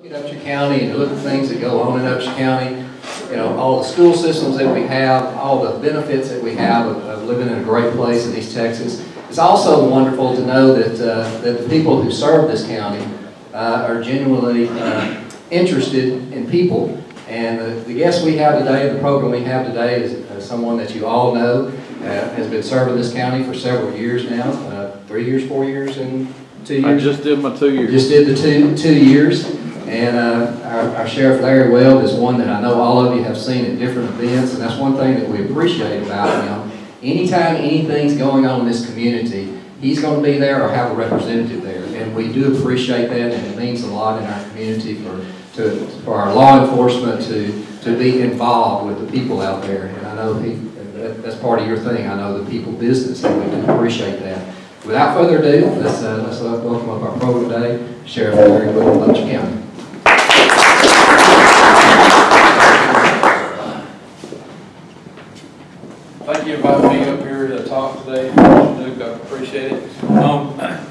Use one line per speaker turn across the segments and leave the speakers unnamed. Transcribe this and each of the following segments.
In Upshur County and look at things that go on in Upshur County, you know, all the school systems that we have, all the benefits that we have of living in a great place in East Texas. It's also wonderful to know that, that the people who serve this county are genuinely interested in people. And the guest we have today, the program we have today is someone that you all know, has been serving this county for several years now, 3 years, 4 years, and 2 years.
I just did my 2 years.
Just did the two years. And our Sheriff Larry Webb is one that I know all of you have seen at different events, and that's one thing that we appreciate about him. Anytime anything's going on in this community, he's going to be there or have a representative there. And we do appreciate that, and it means a lot in our community for our law enforcement to be involved with the people out there. And I know that's part of your thing. I know the people business, and we do appreciate that. Without further ado, let's welcome up our program today, Sheriff Larry Webb of Upshur County.
Thank you for inviting me up here to talk today. Duke, I appreciate it.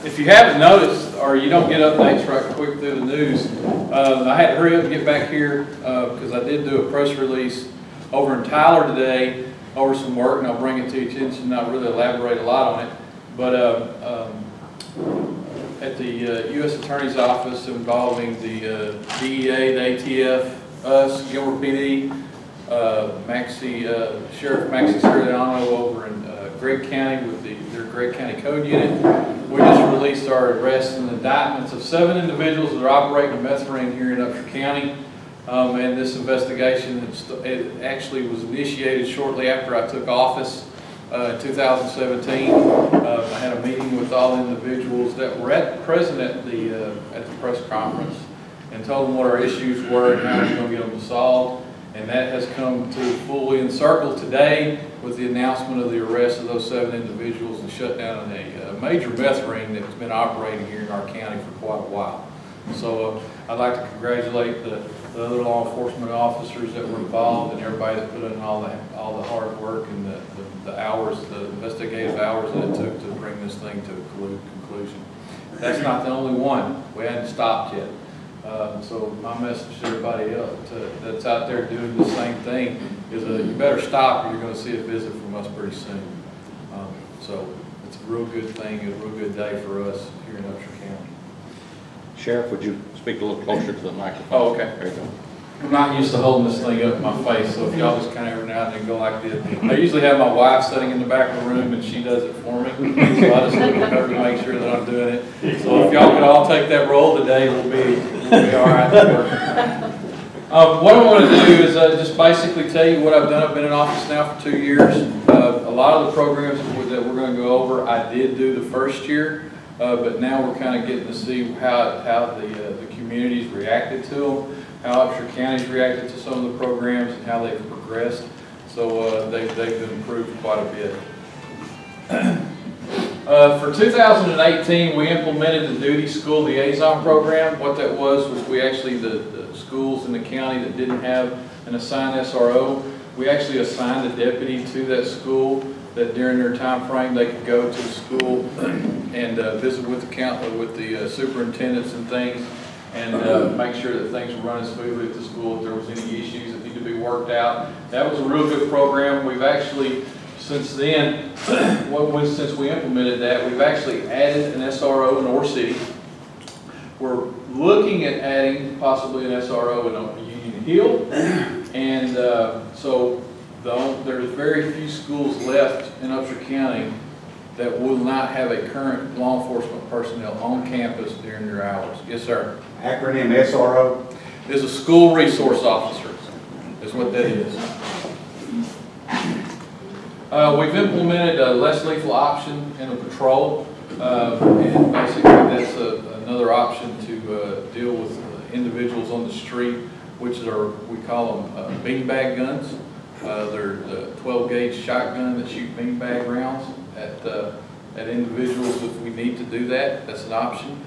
If you haven't noticed, or you don't get updates right quick through the news, I had to hurry up and get back here because I did do a press release over in Tyler today over some work, and I'll bring it to your attention, not really elaborate a lot on it. But at the U.S. Attorney's Office involving the DEA, the ATF, us, Gilmer PD, Sheriff Maxie Siriano over in Gregg County with their Gregg County Code Unit. We just released our arrests and indictments of 7 individuals that are operating a meth ring here in Upshur County. And this investigation it actually was initiated shortly after I took office in 2017. I had a meeting with all the individuals that were present at the press conference and told them what our issues were and how we're going to get them solved. And that has come to fully encircle today with the announcement of the arrest of those 7 individuals and shut down a major meth ring that's been operating here in our county for quite a while. So I'd like to congratulate the other law enforcement officers that were involved and everybody that put in all the hard work and the hours, the investigative hours that it took to bring this thing to a conclusion. That's not the only one. We hadn't stopped yet. So my message to everybody else that's out there doing the same thing is you better stop or you're going to see a visit from us pretty soon. So it's a real good thing, a real good day for us here in Upshur County.
Sheriff, would you speak a little closer to the microphone?
Oh, okay. There you go. I'm not used to holding this thing up in my face, so if y'all just kind of every now and then go like this. I usually have my wife sitting in the back of the room and she does it for me, so I just look at her to make sure that I'm doing it. So if y'all could all take that role today, we'll be all right. What I want to do is just basically tell you what I've done. I've been in office now for 2 years. A lot of the programs that we're going to go over, I did do the first year, but now we're kind of getting to see how the communities reacted to them. How Upshur County's reacted to some of the programs and how they've progressed. So they've been improved quite a bit. For 2018, we implemented the Duty School Liaison Program. What that was we actually, the schools in the county that didn't have an assigned SRO, we actually assigned a deputy to that school that during their time frame they could go to the school and visit with the superintendents and things, and make sure that things were running smoothly at the school. If there was any issues that need to be worked out, that was a real good program. We've actually, since then, since we implemented that, we've actually added an SRO in Ore City. We're looking at adding possibly an SRO in Union Hill, and so there's very few schools left in Upshur County that will not have a current law enforcement personnel on campus during their hours. Yes, sir.
Acronym SRO?
Is a school resource officer, is what that is. We've implemented a less lethal option in the patrol, and basically that's another option to deal with individuals on the street, which are, we call them beanbag guns. They're the 12-gauge shotgun that shoot beanbag rounds at individuals if we need to do that. That's an option.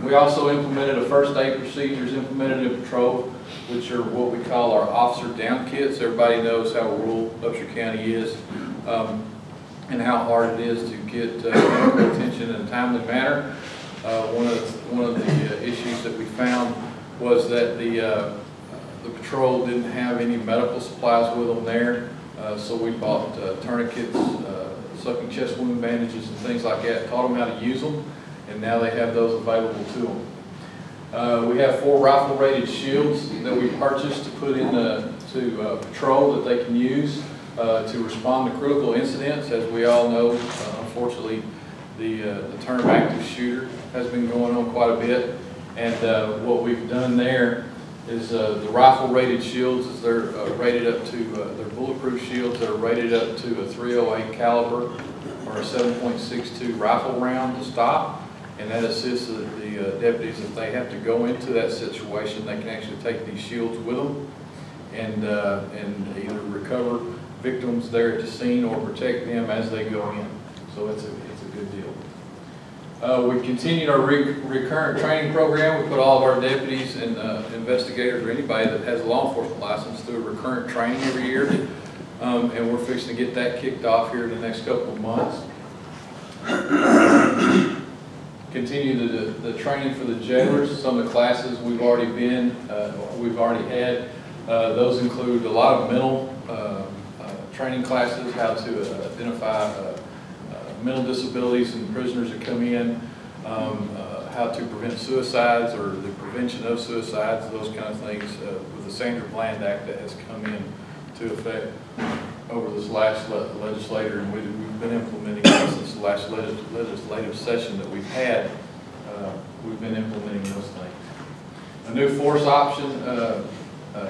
We also implemented a first aid procedures implemented in patrol, which are what we call our officer down kits. Everybody knows how rural Upshur County is and how hard it is to get medical attention in a timely manner. One of the issues that we found was that the patrol didn't have any medical supplies with them there, so we bought tourniquets, sucking chest wound bandages and things like that, taught them how to use them, and now they have those available to them. We have 4 rifle-rated shields that we purchased to put in to patrol that they can use to respond to critical incidents. As we all know, unfortunately, the term active shooter has been going on quite a bit, and what we've done there is the rifle-rated shields is they're rated up to they're bulletproof shields that are rated up to a .308 caliber or a 7.62 rifle round to stop, and that assists the deputies if they have to go into that situation. They can actually take these shields with them and either recover victims there at the scene or protect them as they go in. So it's a good deal. We've continued our recurrent training program. We put all of our deputies and investigators or anybody that has a law enforcement license through a recurrent training every year. And we're fixing to get that kicked off here in the next couple of months. Continue the training for the jailers. Some of the classes we've already had. Those include a lot of mental training classes, how to identify mental disabilities in prisoners that come in, how to prevent suicides or the prevention of suicides, those kind of things with the Sandra Bland Act that has come in to effect over this last legislature, and we've been implementing this since the last legislative session that we've had. We've been implementing those things. A new force option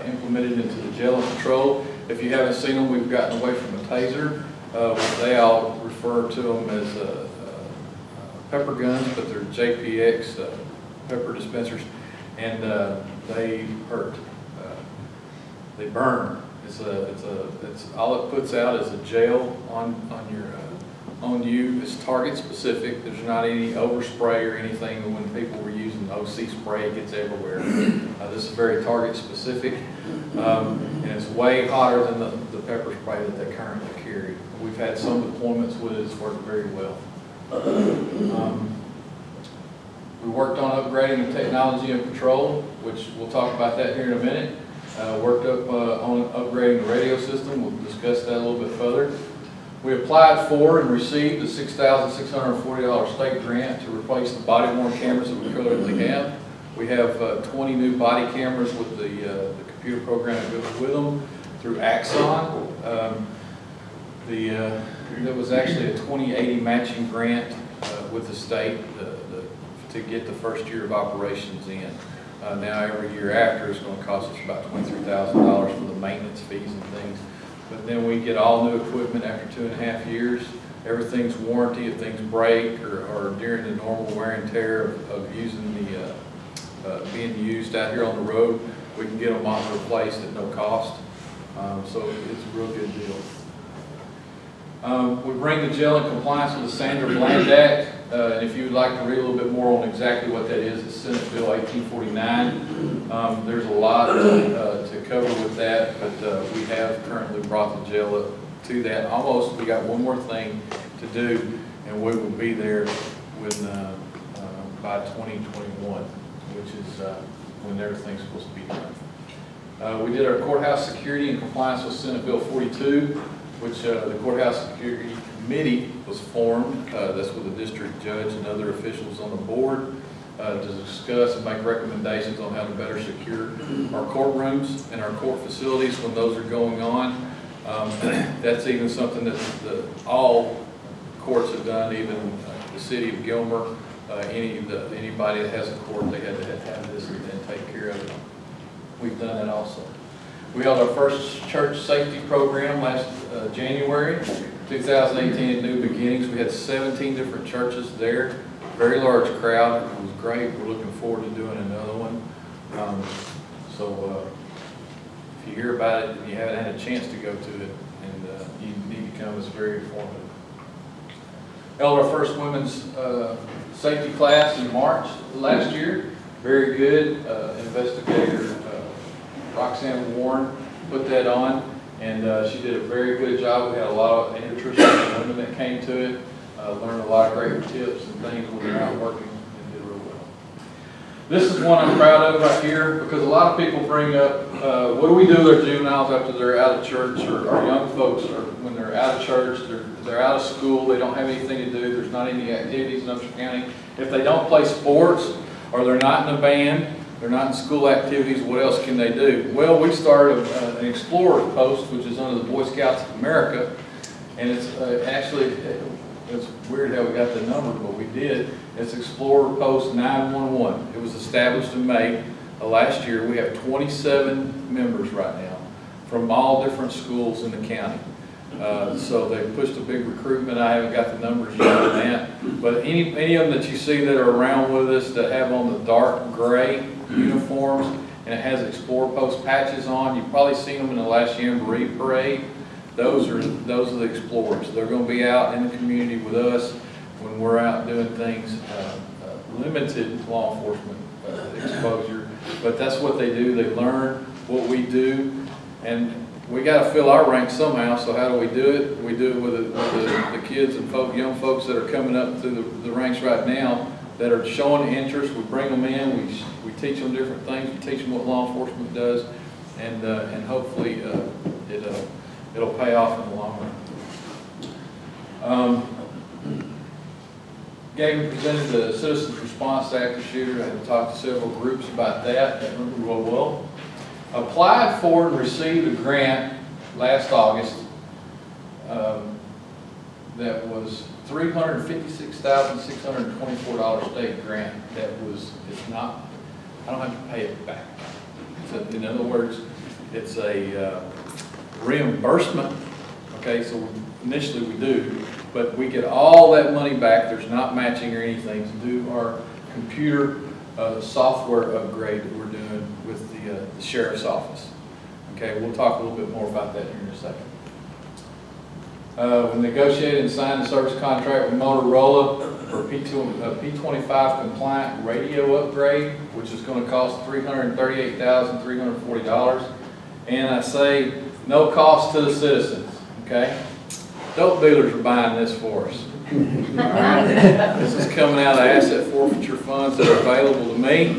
implemented into the jail and patrol. If you haven't seen them, we've gotten away from a taser. They all refer to them as pepper guns, but they're JPX pepper dispensers, and they hurt. They burn. It's all it puts out is a gel on you. It's target specific. There's not any overspray or anything. When people were using OC spray, it gets everywhere. This is very target specific, and it's way hotter than the pepper spray that they currently carry. We've had some deployments with it. It's worked very well. We worked on upgrading the technology and patrol, which we'll talk about that here in a minute. Worked up on upgrading the radio system. We'll discuss that a little bit further. We applied for and received a $6,640 state grant to replace the body-worn cameras that we currently have. We have 20 new body cameras with the computer program that goes with them through Axon. There was actually a 2080 matching grant with the state to get the first year of operations in. Now every year after it's going to cost us about $23,000 for the maintenance fees and things. But then we get all new equipment after 2.5 years. Everything's warranty if things break or during the normal wear and tear of using being used out here on the road. We can get them all replaced at no cost. So it's a real good deal. We bring the jail in compliance with the Sandra Bland Act. And if you would like to read a little bit more on exactly what that is, it's Senate Bill 1849. There's a lot to cover with that, but we have currently brought the jail up to that. Almost, we got one more thing to do, and we will be there by 2021, which is when everything's supposed to be done. We did our courthouse security in compliance with Senate Bill 42, which the courthouse security committee was formed. That's with the district judge and other officials on the board to discuss and make recommendations on how to better secure our courtrooms and our court facilities when those are going on. That's even something that all courts have done, even the city of Gilmer. Anybody that has a court, they had to have this and take care of it. We've done that also. We held our first church safety program last January 2018 at New Beginnings. We had 17 different churches there. Very large crowd. It was great. We're looking forward to doing another one. If you hear about it and you haven't had a chance to go to it, and you need to come, it's very informative. Held our first women's safety class in March last year. Very good. Investigator Roxanne Warren put that on, and she did a very good job. We had a lot of interest in women that came to it, learned a lot of great tips and things when they're out working, and did real well. This is one I'm proud of right here, because a lot of people bring up, what do we do with our juveniles after they're out of church, or our young folks, or when they're out of church, they're out of school, they don't have anything to do, there's not any activities in Upshur County. If they don't play sports, or they're not in a band, they're not in school activities, what else can they do? Well, we started an Explorer post, which is under the Boy Scouts of America, and it's actually, it's weird how we got the number, but we did. It's Explorer Post 911. It was established in May of last year. We have 27 members right now from all different schools in the county. So they pushed a big recruitment. I haven't got the numbers yet on that. But any of them that you see that are around with us that have on the dark gray uniforms and it has Explorer Post patches on, you've probably seen them in the last Jamboree parade. Those are the Explorers. They're going to be out in the community with us when we're out doing things, limited law enforcement exposure. But that's what they do. They learn what we do, and we got to fill our ranks somehow. So how do we do it? We do it with the kids and young folks that are coming up through the ranks right now that are showing interest. We bring them in. We teach them different things. We teach them what law enforcement does, and hopefully it'll pay off in the long run. Gavin presented the Citizens Response to Active Shooter. I had talked to several groups about that. That went real well. Applied for and received a grant last August that was $356,624 state grant. It's not, I don't have to pay it back. In other words, it's a reimbursement. Okay, so initially we do, but we get all that money back. There's not matching or anything to do our computer software upgrade that we're doing with the Sheriff's Office. Okay, we'll talk a little bit more about that here in a second. We negotiated and signed a service contract with Motorola for P25 compliant radio upgrade, which is going to cost $338,340. And I say no cost to the citizens, okay? Dope dealers are buying this for us. All right? This is coming out of asset forfeiture funds that are available to me,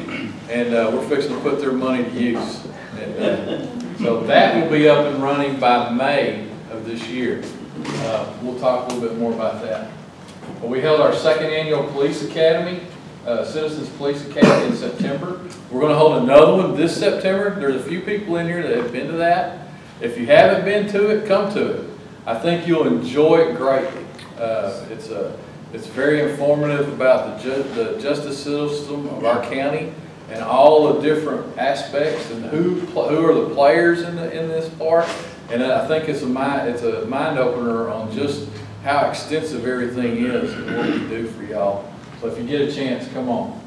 and we're fixing to put their money to use. And, so that will be up and running by May of this year. We'll talk a little bit more about that. Well, we held our second annual Police Academy, Citizens Police Academy in September. We're going to hold another one this September. There's a few people in here that have been to that. If you haven't been to it, come to it. I think you'll enjoy it greatly. It's very informative about the justice system of our county and all the different aspects and who are the players in this part. And I think it's a mind opener on just how extensive everything is and what we do for y'all. So if you get a chance, come on.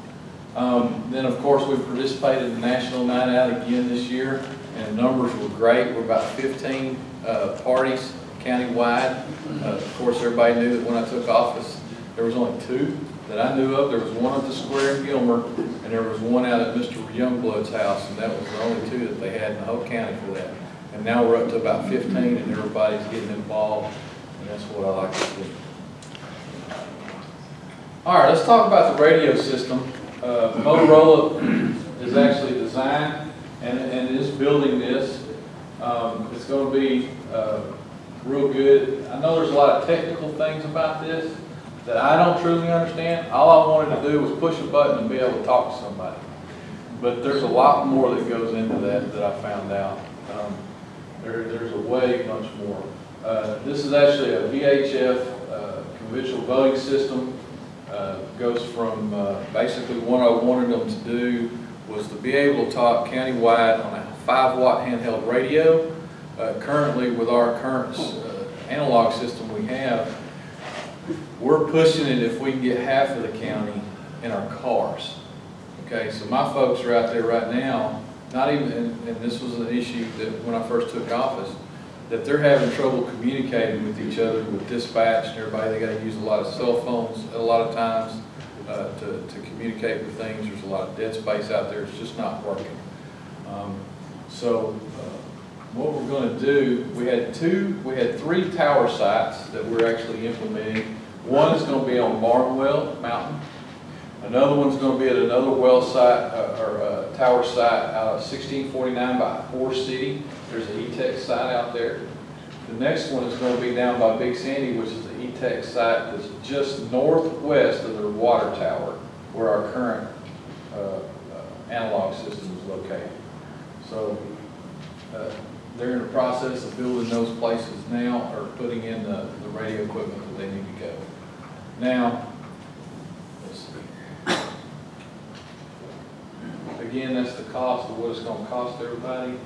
Then of course we participated in the National Night Out again this year, and the numbers were great. We're about 15 parties countywide. Of course, everybody knew that when I took office, there was only 2 that I knew of. There was one at the square in Gilmer, and there was one out at Mr. Youngblood's house, and that was the only 2 that they had in the whole county for that. And now we're up to about 15, and everybody's getting involved, and that's what I like to do. All right, let's talk about the radio system. Motorola is actually designed and is building this. It's going to be real good. I know there's a lot of technical things about this that I don't truly understand. All I wanted to do was push a button and be able to talk to somebody. But there's a lot more that goes into that I found out. There's a way much more. This is actually a VHF conventional voting system. Goes from basically what I wanted them to do was to be able to talk countywide on a 5-watt handheld radio. Currently, with our current analog system we have, we're pushing it if we can get half of the county in our cars. Okay, so my folks are out there right now, not even, and this was an issue that when I first took office, that they're having trouble communicating with each other, with dispatch and everybody. They got to use a lot of cell phones a lot of times to communicate with things. There's a lot of dead space out there. It's just not working. What we're going to do, we had 3 tower sites that we're actually implementing. One is going to be on Barnwell Mountain. Another one's going to be at another well site or tower site out of 1649 by Horse City. There's an E-Tech site out there. The next one is going to be down by Big Sandy, which is the E-Tech site that's just northwest of the water tower, where our current analog system is located. So they're in the process of building those places now, or putting in the radio equipment that they need to go. Now, let's see. Again, that's the cost of what it's going to cost everybody.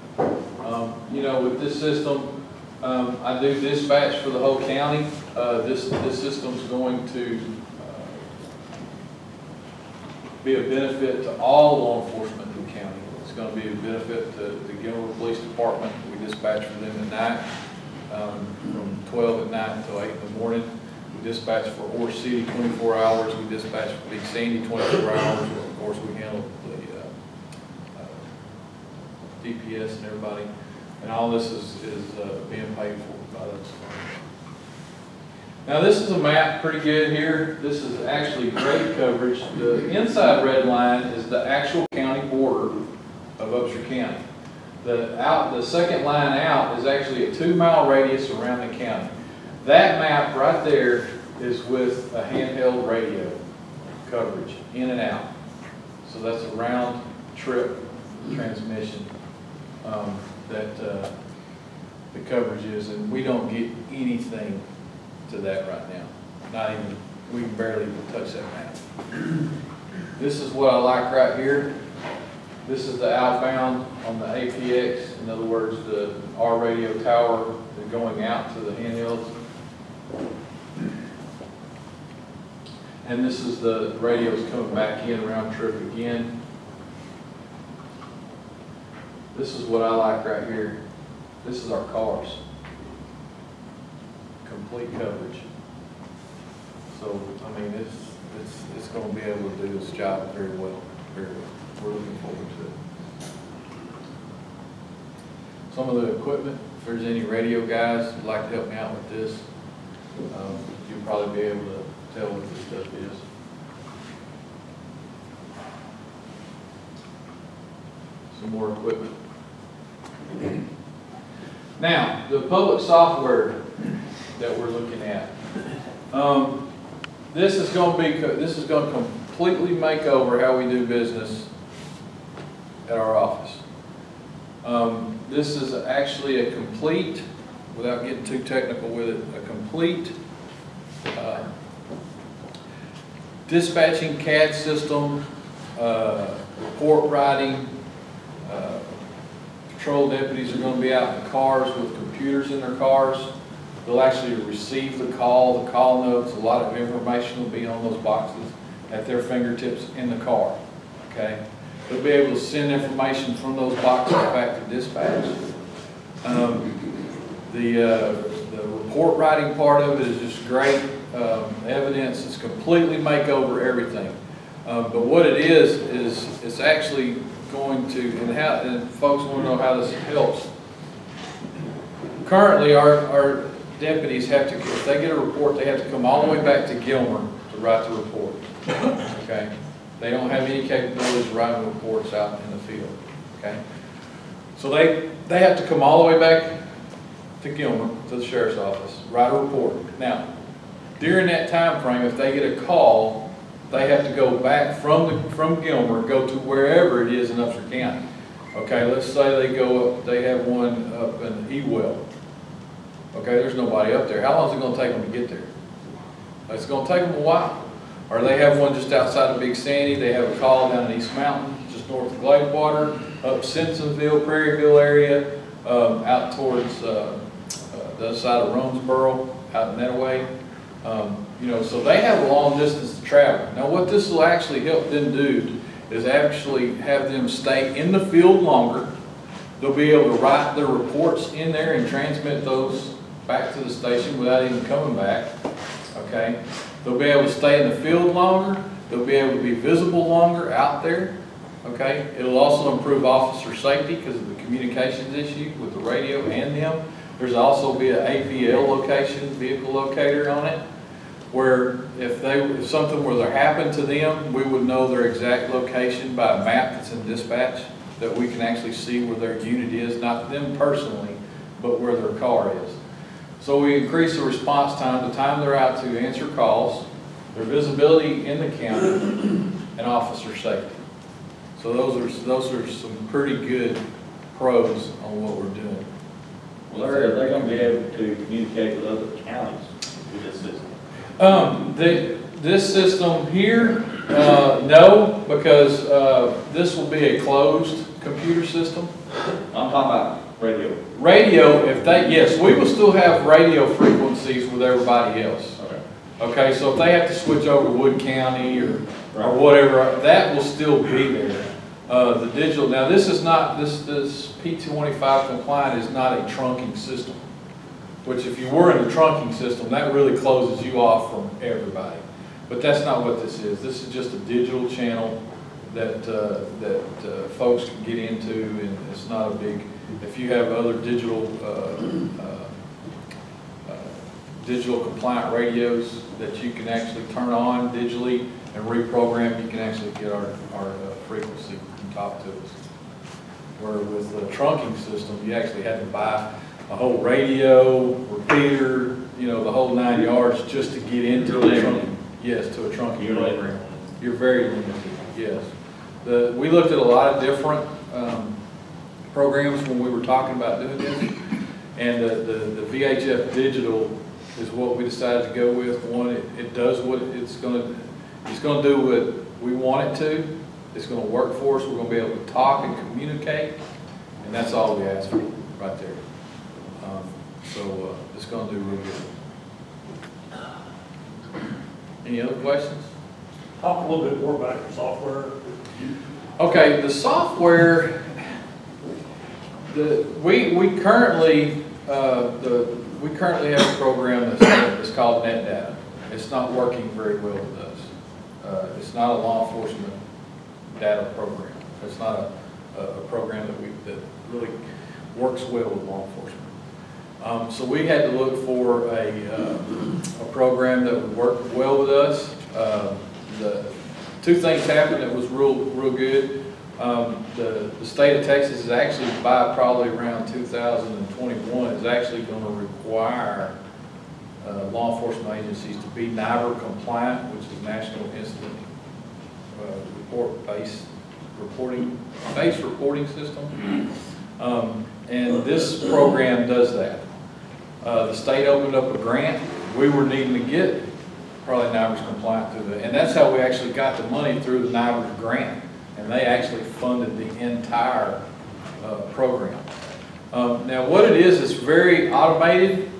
You know, with this system, I do dispatch for the whole county. This system's going to be a benefit to all law enforcement in the county. It's going to be a benefit to the Gilmer Police Department. We dispatch for them at night, from 12 at night until 8 in the morning. We dispatch for Horse City 24 hours. We dispatch for Big Sandy 24 hours. Of course, we handle the DPS and everybody. And all this is being paid for by those firms. Now this is a map, pretty good here. This is actually great coverage. The inside red line is the actual county border of Upshur County. The second line out is actually a 2-mile radius around the county. That map right there is with a handheld radio coverage, in and out. So that's a round trip transmission that the coverage is, and we don't get anything to that right now. Not even, we can barely even touch that map. This is what I like right here. This is the outbound on the APX. In other words, our radio tower is going out to the handhelds. And this is the radios coming back in, round trip again. This is what I like right here. This is our cars. Complete coverage. So, I mean, it's going to be able to do its job very well, very well. We're looking forward to it. Some of the equipment, if there's any radio guys who'd like to help me out with this, you'll probably be able to tell what this stuff is. Some more equipment. Now, the public software that we're looking at. This is going to completely make over how we do business at our office. This is actually a complete, without getting too technical with it, a complete dispatching CAD system, report writing. Patrol deputies are going to be out in the cars with computers in their cars. They'll actually receive the call notes. A lot of information will be on those boxes at their fingertips in the car. Okay, they'll be able to send information from those boxes back to dispatch. The report writing part of it is just great. Evidence is completely make over everything. But what it is it's actually going to, and folks want to know how this helps. Currently, our deputies have to, if they get a report, they have to come all the way back to Gilmer to write the report. Okay, they don't have any capabilities of writing reports out in the field. Okay, so they have to come all the way back to Gilmer, to the sheriff's office, write a report. Now, during that time frame, if they get a call, they have to go back from Gilmer, go to wherever it is in Upshur County. Okay, let's say they have one up in Ewell. Okay, there's nobody up there. How long is it going to take them to get there? It's going to take them a while. Or they have one just outside of Big Sandy. They have a call down in East Mountain, just north of Gladewater, up Simpsonville, Prairieville area, out towards the other side of Ronesboro, out in that way. You know, so they have a long distance to travel. Now, what this will actually help them do is actually have them stay in the field longer. They'll be able to write their reports in there and transmit those back to the station without even coming back. Okay, they'll be able to stay in the field longer. They'll be able to be visible longer out there. Okay, it'll also improve officer safety because of the communications issue with the radio and them. There's also be an AVL location, vehicle locator on it. where if something were to happen to them, we would know their exact location by a map that's in dispatch, that we can actually see where their unit is, not them personally, but where their car is. So we increase the response time, the time they're out to answer calls, their visibility in the county, and officer safety. So those are some pretty good pros on what we're doing.
Well, are they going to be able to communicate with other counties with this system?
This system here, no, because this will be a closed computer system.
I'm talking about radio.
Radio, yes, we will still have radio frequencies with everybody else.
Okay.
Okay, so if they have to switch over to Wood County or whatever, that will still be there. The digital, now this is not, this P225 compliant is not a trunking system, which if you were in a trunking system, that really closes you off from everybody. But that's not what this is. This is just a digital channel that folks can get into, and it's not a big, if you have other digital digital compliant radios that you can actually turn on digitally and reprogram, you can actually get our frequency and talk to us. Where with the trunking system, you actually had to buy a whole radio, repeater, you know, the whole 9 yards just to get into a trunking. Yes, to a trunking program. You're very limited, yes. We looked at a lot of different programs when we were talking about doing this, and the VHF digital is what we decided to go with. One, it does what it's going to do what we want it to. It's going to work for us. We're going to be able to talk and communicate, and that's all we ask for right there. So it's going to do real good. Any other questions?
Talk a little bit more about your software.
Okay, the software, we currently have a program that's called NetData. It's not working very well with us. It's not a law enforcement data program. It's not a program that really works well with law enforcement. So we had to look for a program that would work well with us. The two things happened that was real good. The state of Texas is actually, by probably around 2021, is actually going to require law enforcement agencies to be NIBR compliant, which is National Incident Based Reporting System. And this program does that. The state opened up a grant. We were needing to get probably NIBR's compliant through that. And that's how we actually got the money, through the NIBR's grant. And they actually funded the entire program. Now what it is, it's very automated.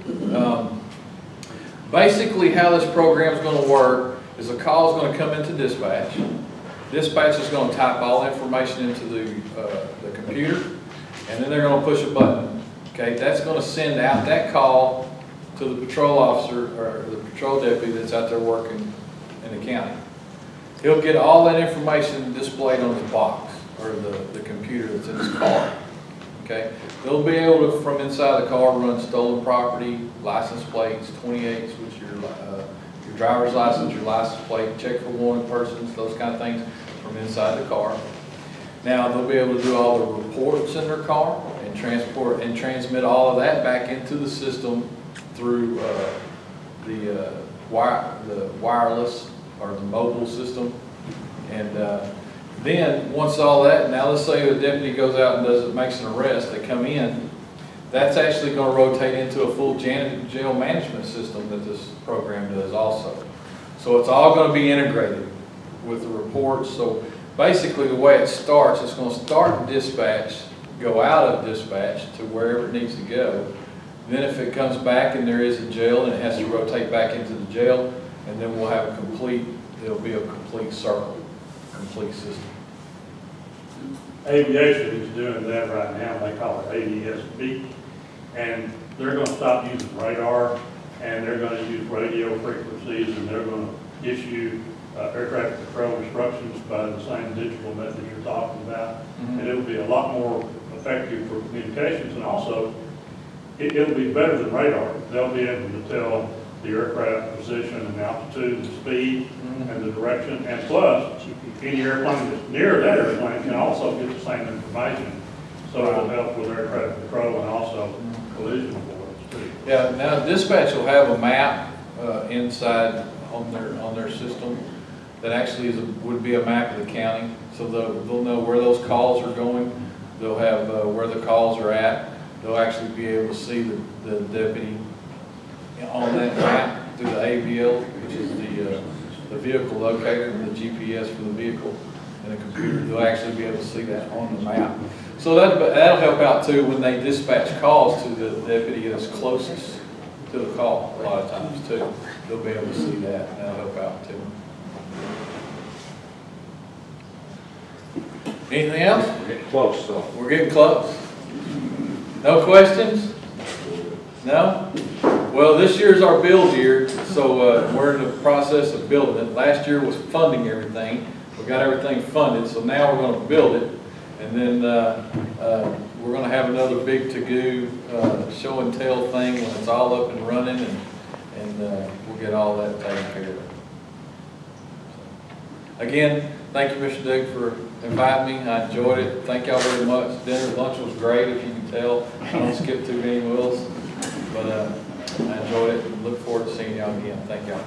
Basically how this program is going to work is a call is going to come into dispatch. Dispatch is going to type all the information into the computer, and then they're going to push a button. Okay, that's going to send out that call to the patrol officer or the patrol deputy that's out there working in the county. He'll get all that information displayed on his box or the computer that's in his car. Okay, they'll be able to, from inside the car, run stolen property, license plates, 28s, which your driver's license, your license plate, check for wanted persons, those kind of things from inside the car. Now they'll be able to do all the reports in their car and transport and transmit all of that back into the system through the wireless or the mobile system. And then once all that, now let's say a deputy goes out and makes an arrest, they come in, that's actually going to rotate into a full jail management system that this program does also. So it's all going to be integrated with the reports. So basically the way it starts, it's going to start in dispatch, go out of dispatch to wherever it needs to go. Then if it comes back and there is a jail, and it has to rotate back into the jail, and then we'll have a complete, it'll be a complete circle, complete system.
Aviation is doing that right now. They call it ADSB, and they're going to stop using radar, and they're going to use radio frequencies, and they're going to issue air traffic control instructions by the same digital method you're talking about. Mm-hmm. And it'll be a lot more effective for communications, and also it'll be better than radar. They'll be able to tell the aircraft position and altitude, the speed, and the direction, and plus, any airplane that's near that airplane can also get the same information. So it'll help with aircraft control and also collision avoidance too.
Yeah, now dispatch will have a map inside on their system that actually would be a map of the county. So they'll know where those calls are going. They'll have where the calls are at. They'll actually be able to see the deputy on that map through the AVL, which is the vehicle locator, the GPS for the vehicle, and the computer. They'll actually be able to see that on the map. So that'll help out too when they dispatch calls to the deputy that's closest to the call. A lot of times too, they'll be able to see that, and that'll help out too. Anything else?
We're getting close, so.
We're getting close. No questions? No? Well, this year's our build year, so we're in the process of building it. Last year was funding everything. We got everything funded, so now we're going to build it. And then we're going to have another big to-do show and tell thing when it's all up and running, and we'll get all that taken care of. Again, thank you, Mr. Dick, for inviting me. I enjoyed it. Thank y'all very much. Dinner, lunch was great, if you can tell. I don't skip too many meals, but I enjoyed it and look forward to seeing y'all again. Thank y'all.